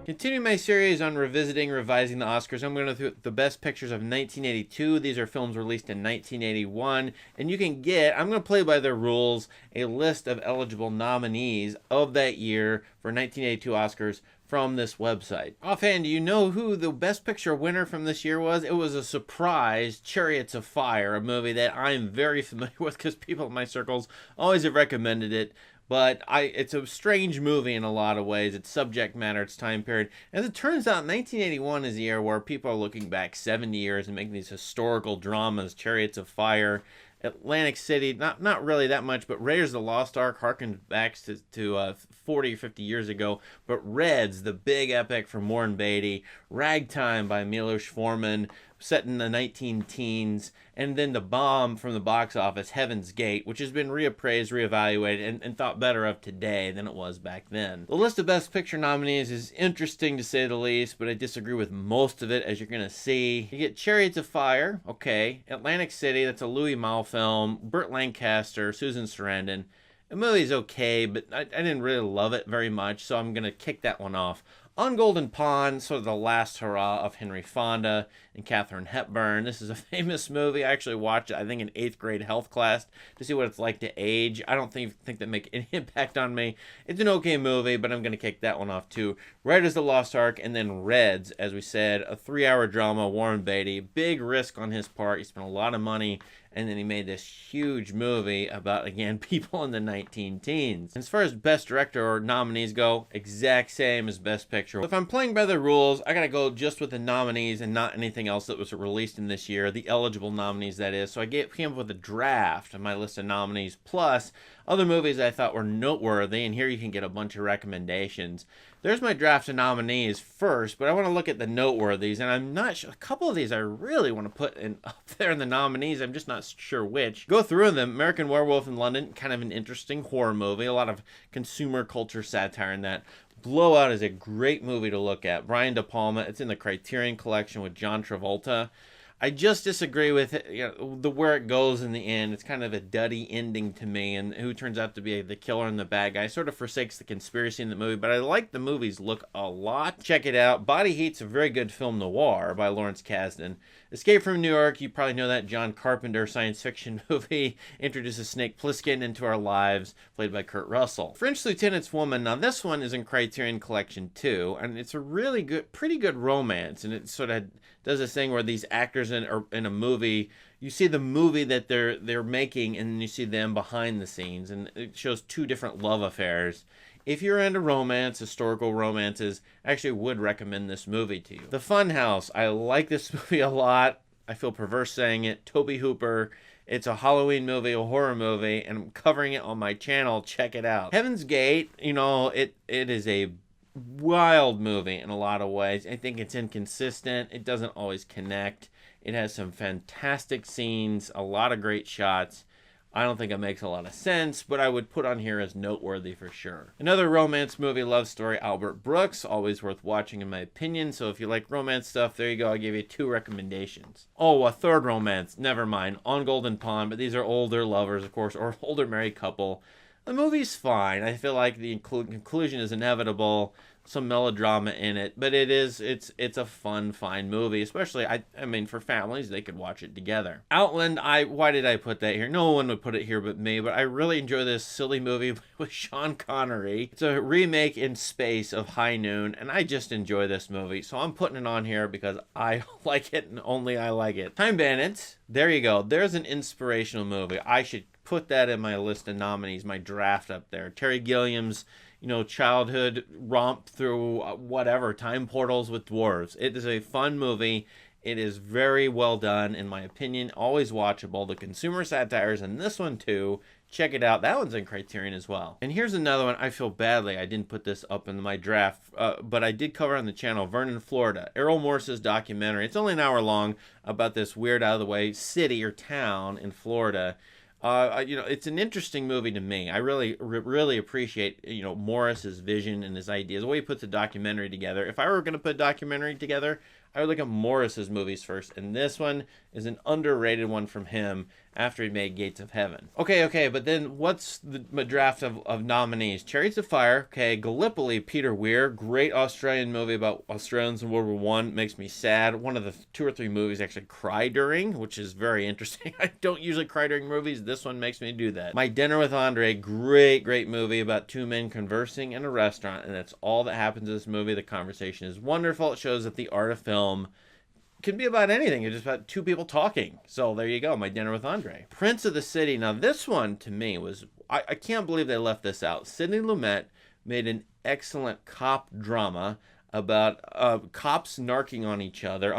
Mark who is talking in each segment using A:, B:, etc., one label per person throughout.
A: Continuing my series on revising the Oscars, I'm going to go through the best pictures of 1982. These are films released in 1981, and you can get, I'm going to play by their rules, a list of eligible nominees of that year for 1982 Oscars from this website. Offhand, do you know who the Best Picture winner from this year was? It was a surprise, Chariots of Fire, a movie that I'm very familiar with because people in my circles always have recommended it. But it's a strange movie in a lot of ways. Its subject matter, its time period. As it turns out, 1981 is a year where people are looking back 70 years and making these historical dramas, Chariots of Fire, Atlantic City, not really that much, but Raiders of the Lost Ark harkens back to 40 or 50 years ago. But Reds, the big epic from Warren Beatty, Ragtime by Milos Forman, set in the 19-teens, and then the bomb from the box office, Heaven's Gate, which has been reappraised, reevaluated, and thought better of today than it was back then. The list of Best Picture nominees is interesting to say the least, but I disagree with most of it, as you're going to see. You get Chariots of Fire, okay, Atlantic City, that's a Louis Malle film, Burt Lancaster, Susan Sarandon. The movie's okay, but I didn't really love it very much, so I'm going to kick that one off. On Golden Pond, sort of the last hurrah of Henry Fonda and Katharine Hepburn. This is a famous movie. I actually watched it, I think, in 8th grade health class to see what it's like to age. I don't think that make any impact on me. It's an okay movie, but I'm going to kick that one off too. Raiders of the Lost Ark, and then Reds, as we said, a 3-hour drama, Warren Beatty. Big risk on his part. He spent a lot of money, and then he made this huge movie about, again, people in the 19-teens. As far as Best Director or nominees go, exact same as Best Picture. If I'm playing by the rules, I gotta go just with the nominees and not anything else that was released in this year, the eligible nominees, that is. So I came up with a draft of my list of nominees, plus other movies I thought were noteworthy, and here you can get a bunch of recommendations. There's my draft of nominees first, but I want to look at the noteworthies, and I'm not sure. A couple of these I really want to put up there in the nominees. I'm just not sure which. Go through them. American Werewolf in London, kind of an interesting horror movie. A lot of consumer culture satire in that. Blowout is a great movie to look at. Brian De Palma. It's in the Criterion Collection with John Travolta. I just disagree with it, where it goes in the end. It's kind of a duddy ending to me, and who turns out to be the killer and the bad guy sort of forsakes the conspiracy in the movie, but I like the movie's look a lot. Check it out. Body Heat's a very good film noir by Lawrence Kasdan. Escape from New York, you probably know that John Carpenter science fiction movie, introduces Snake Plissken into our lives, played by Kurt Russell. French Lieutenant's Woman, now this one is in Criterion Collection too, and it's a really good, pretty good romance, and it sort of does this thing where these actors in a movie, you see the movie that they're making, and then you see them behind the scenes, and it shows two different love affairs. If you're into romance, historical romances, I actually would recommend this movie to you. The Funhouse, I like this movie a lot. I feel perverse saying it. Tobe Hooper. It's a Halloween movie, a horror movie, and I'm covering it on my channel. Check it out. Heaven's Gate, it is a wild movie in a lot of ways. I think it's inconsistent. It doesn't always connect. It has some fantastic scenes, a lot of great shots. I don't think it makes a lot of sense, but I would put on here as noteworthy for sure. Another romance movie, love story, Albert Brooks, always worth watching in my opinion. So if you like romance stuff, there you go. I'll give you 2 recommendations. Oh, a third romance, never mind, On Golden Pond, but these are older lovers, of course, or older married couple. The movie's fine. I feel like the conclusion is inevitable. Some melodrama in it, but it's a fun, fine movie, especially, I mean, for families, they could watch it together. Outland, why did I put that here? No one would put it here but me, but I really enjoy this silly movie with Sean Connery. It's a remake in space of High Noon, and I just enjoy this movie, so I'm putting it on here because I like it and only I like it. Time Bandits, there you go. There's an inspirational movie. I should put that in my list of nominees, my draft up there. Terry Gilliam's childhood romp through whatever, time portals with dwarves. It is a fun movie. It is very well done, in my opinion. Always watchable. The consumer satires in this one, too. Check it out. That one's in Criterion as well. And here's another one. I feel badly I didn't put this up in my draft, but I did cover on the channel. Vernon, Florida. Errol Morris's documentary. It's only an hour long about this weird, out-of-the-way city or town in Florida. It's an interesting movie to me. I really appreciate, Morris's vision and his ideas, the way he puts a documentary together. If I were going to put a documentary together, I would look at Morris's movies first, and this one is an underrated one from him after he made Gates of Heaven. Okay, but then what's the draft of nominees? Chariots of Fire, okay, Gallipoli, Peter Weir, great Australian movie about Australians in World War One, makes me sad. One of the 2 or 3 movies I actually cry during, which is very interesting. I don't usually cry during movies. This one makes me do that. My Dinner with Andre, great movie about 2 men conversing in a restaurant, and that's all that happens in this movie. The conversation is wonderful. It shows that the art of film can be about anything. It's just about 2 people talking. So there you go, My Dinner with Andre. Prince of the City. Now this one to me was, I can't believe they left this out. Sidney Lumet made an excellent cop drama about cops narking on each other,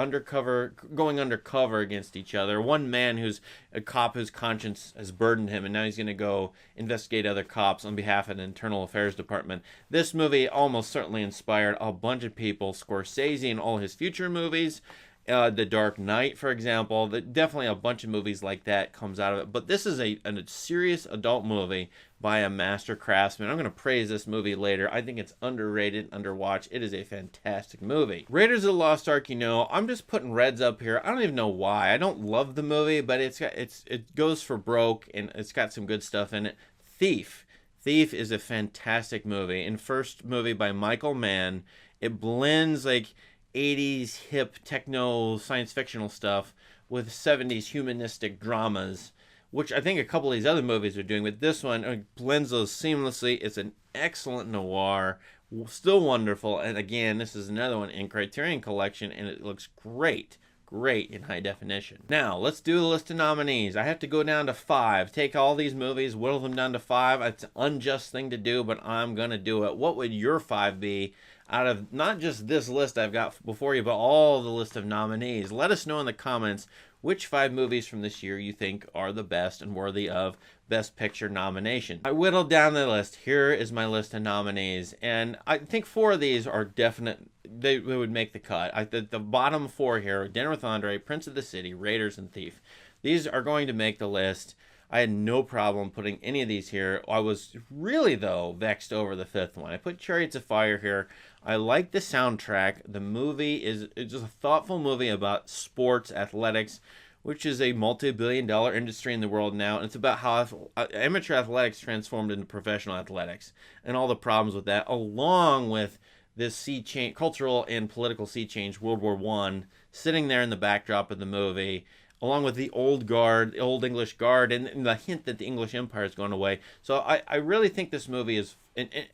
A: going undercover against each other. One man who's a cop whose conscience has burdened him, and now he's going to go investigate other cops on behalf of an internal affairs department. This movie almost certainly inspired a bunch of people. Scorsese and all his future movies. The Dark Knight, for example. Definitely a bunch of movies like that comes out of it. But this is a serious adult movie by a master craftsman. I'm going to praise this movie later. I think it's underrated, underwatched. It is a fantastic movie. Raiders of the Lost Ark, I'm just putting reds up here. I don't even know why. I don't love the movie, but it goes for broke, and it's got some good stuff in it. Thief. Thief is a fantastic movie. And first movie by Michael Mann. It blends like 80s hip techno science fictional stuff with 70s humanistic dramas, which I think a couple of these other movies are doing, but this one blends those seamlessly. It's an excellent noir, still wonderful, and again, this is another one in Criterion Collection, and it looks great in high definition. Now, let's do the list of nominees. I have to go down to 5. Take all these movies, whittle them down to 5. It's an unjust thing to do, but I'm going to do it. What would your 5 be out of not just this list I've got before you, but all the list of nominees? Let us know in the comments which 5 movies from this year you think are the best and worthy of Best Picture nomination. I whittled down the list. Here is my list of nominees, and I think 4 of these are definite. They would make the cut. The bottom 4 here: Dinner with Andre, Prince of the City, Raiders, and Thief. These are going to make the list. I had no problem putting any of these here. I was really, though, vexed over the 5th one. I put Chariots of Fire here. I like the soundtrack. The movie is just a thoughtful movie about sports, athletics, which is a multi-billion-dollar industry in the world now. And it's about how amateur athletics transformed into professional athletics and all the problems with that, along with this sea change, cultural and political sea change, World War I, sitting there in the backdrop of the movie, along with the old guard, the old English guard, and the hint that the English Empire is going away. So I really think this movie is,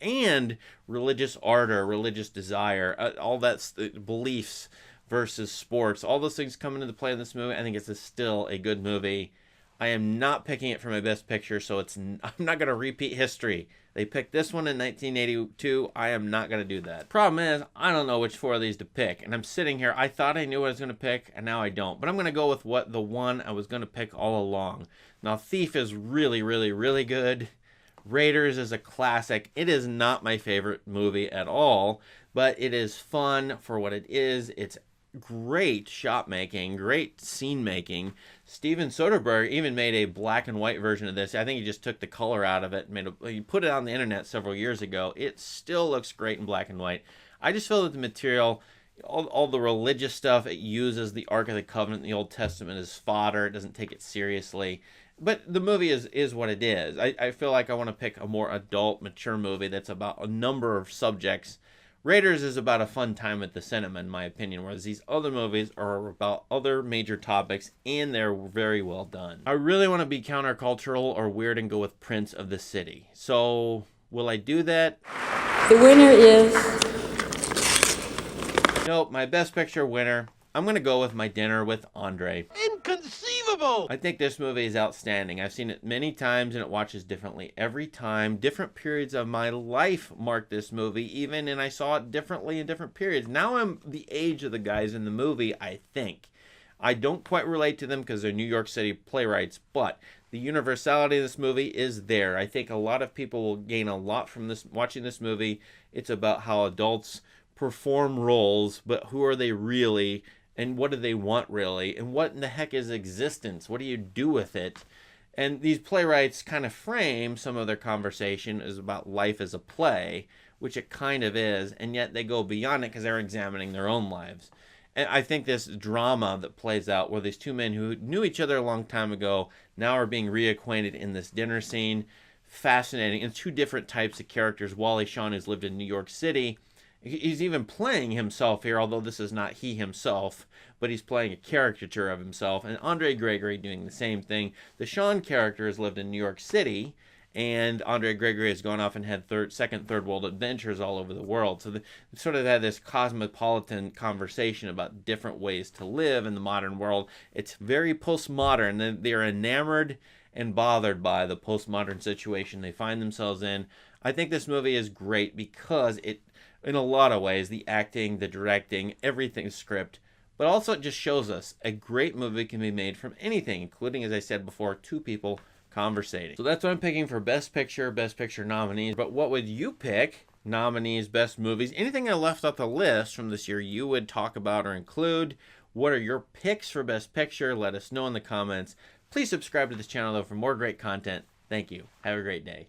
A: and religious ardor, religious desire, all that's beliefs versus sports, all those things come into play in this movie. I think it's still a good movie. I am not picking it for my Best Picture, so I'm not going to repeat history. They picked this one in 1982. I am not going to do that. Problem is, I don't know which 4 of these to pick. And I'm sitting here, I thought I knew what I was going to pick, and now I don't. But I'm going to go with the one I was going to pick all along. Now, Thief is really good. Raiders is a classic. It is not my favorite movie at all, but it is fun for what it is. It's great shot making, great scene making. Steven Soderbergh even made a black and white version of this. I think he just took the color out of it and he put it on the internet several years ago. It still looks great in black and white. I just feel that the material, all the religious stuff, it uses the Ark of the Covenant in the Old Testament as fodder. It doesn't take it seriously. But the movie is what it is. I feel like I want to pick a more adult, mature movie that's about a number of subjects. Raiders is about a fun time at the cinema, in my opinion, whereas these other movies are about other major topics, and they're very well done. I really want to be countercultural or weird and go with Prince of the City. So, will I do that?
B: The winner is...
A: Nope, my Best Picture winner. I'm going to go with My Dinner with Andre. Inconceivable! I think this movie is outstanding. I've seen it many times and it watches differently every time. Different periods of my life marked this movie even, and I saw it differently in different periods. Now I'm the age of the guys in the movie, I think. I don't quite relate to them because they're New York City playwrights, but the universality of this movie is there. I think a lot of people will gain a lot from this watching this movie. It's about how adults perform roles, but who are they really? And what do they want really? And what in the heck is existence? What do you do with it? And these playwrights kind of frame some of their conversation as about life as a play, which it kind of is, and yet they go beyond it because they're examining their own lives. And I think this drama that plays out where these two men who knew each other a long time ago now are being reacquainted in this dinner scene, fascinating. And two different types of characters. Wally Shawn, who's lived in New York City, he's even playing himself here, although this is not he himself, but he's playing a caricature of himself. And Andre Gregory doing the same thing. The Shawn character has lived in New York City, and Andre Gregory has gone off and had second, third world adventures all over the world. So they sort of had this cosmopolitan conversation about different ways to live in the modern world. It's very postmodern. They're enamored and bothered by the postmodern situation they find themselves in. I think this movie is great because it, in a lot of ways, the acting, the directing, everything, script, but also it just shows us a great movie can be made from anything, including, as I said before, two people conversating. So that's what I'm picking for Best Picture nominees. But what would you pick? Nominees, best movies, anything I left off the list from this year you would talk about or include. What are your picks for Best Picture? Let us know in the comments. Please subscribe to this channel, though, for more great content. Thank you. Have a great day.